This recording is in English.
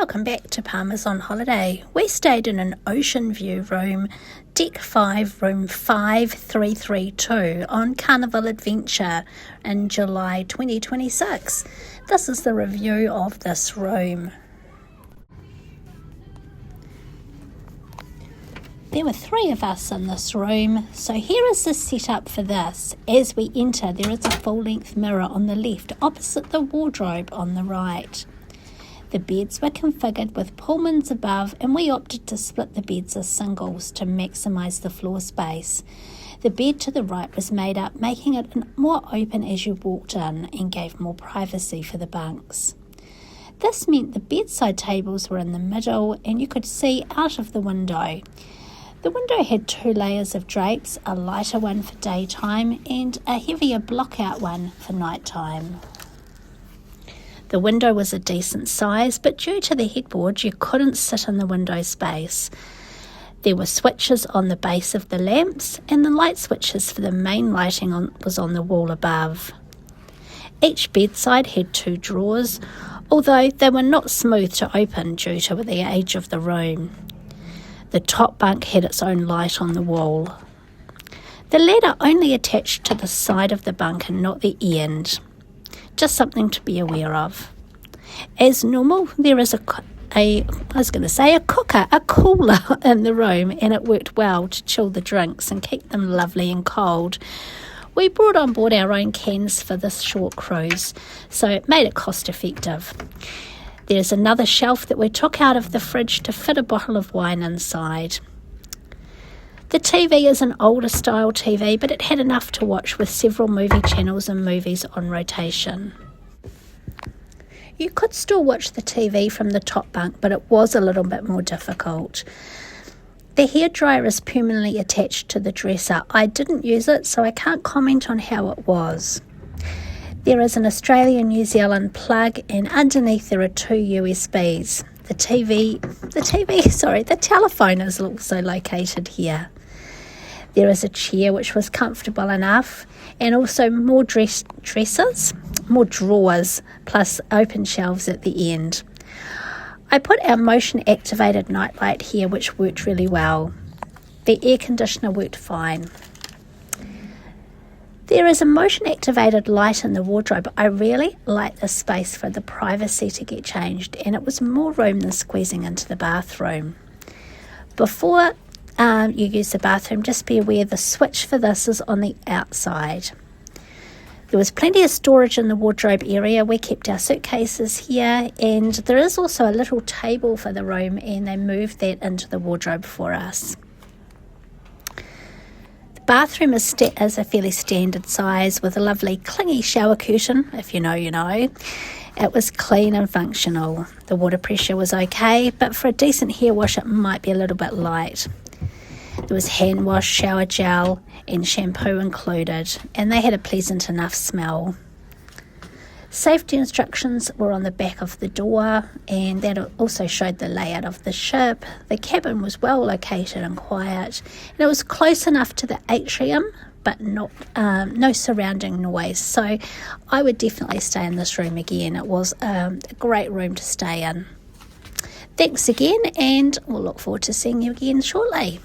Welcome back to Palmer's on Holiday. We stayed in an ocean view room, Deck 5, room 5332 on Carnival Adventure in July 2026. This is the review of this room. There were 3 of us in this room, so here is the setup for this. As we enter, there is a full-length mirror on the left opposite the wardrobe on the right. The beds were configured with Pullmans above, and we opted to split the beds as singles to maximise the floor space. The bed to the right was made up, making it more open as you walked in and gave more privacy for the bunks. This meant the bedside tables were in the middle and you could see out of the window. The window had 2 layers of drapes, a lighter one for daytime and a heavier block-out one for nighttime. The window was a decent size, but due to the headboard, you couldn't sit in the window space. There were switches on the base of the lamps, and the light switches for the main lighting was on the wall above. Each bedside had 2 drawers, although they were not smooth to open due to the age of the room. The top bunk had its own light on the wall. The ladder only attached to the side of the bunk and not the end. Just something to be aware of. As normal, there is a cooker, a cooler in the room, and it worked well to chill the drinks and keep them lovely and cold. We brought on board our own cans for this short cruise, so it made it cost effective. There's another shelf that we took out of the fridge to fit a bottle of wine inside. The TV is an older style TV, but it had enough to watch with several movie channels and movies on rotation. You could still watch the TV from the top bunk, but it was a little bit more difficult. The hairdryer is permanently attached to the dresser. I didn't use it, so I can't comment on how it was. There is an Australian-New Zealand plug, and underneath there are 2 USBs. The telephone is also located here. There is a chair which was comfortable enough, and also more drawers, plus open shelves at the end. I put our motion-activated nightlight here, which worked really well. The air conditioner worked fine. There is a motion-activated light in the wardrobe. I really like this space for the privacy to get changed, and it was more room than squeezing into the bathroom. Before you use the bathroom, just be aware the switch for this is on the outside. There was plenty of storage in the wardrobe area. We kept our suitcases here, and there is also a little table for the room, and they moved that into the wardrobe for us. The bathroom is a fairly standard size with a lovely clingy shower curtain. If you know, you know. It was clean and functional. The water pressure was okay, but for a decent hair wash it might be a little bit light. There was hand wash, shower gel and shampoo included, and they had a pleasant enough smell. Safety instructions were on the back of the door, and that also showed the layout of the ship. The cabin was well located and quiet, and it was close enough to the atrium, but no surrounding noise. So I would definitely stay in this room again. It was a great room to stay in. Thanks again, and we'll look forward to seeing you again shortly.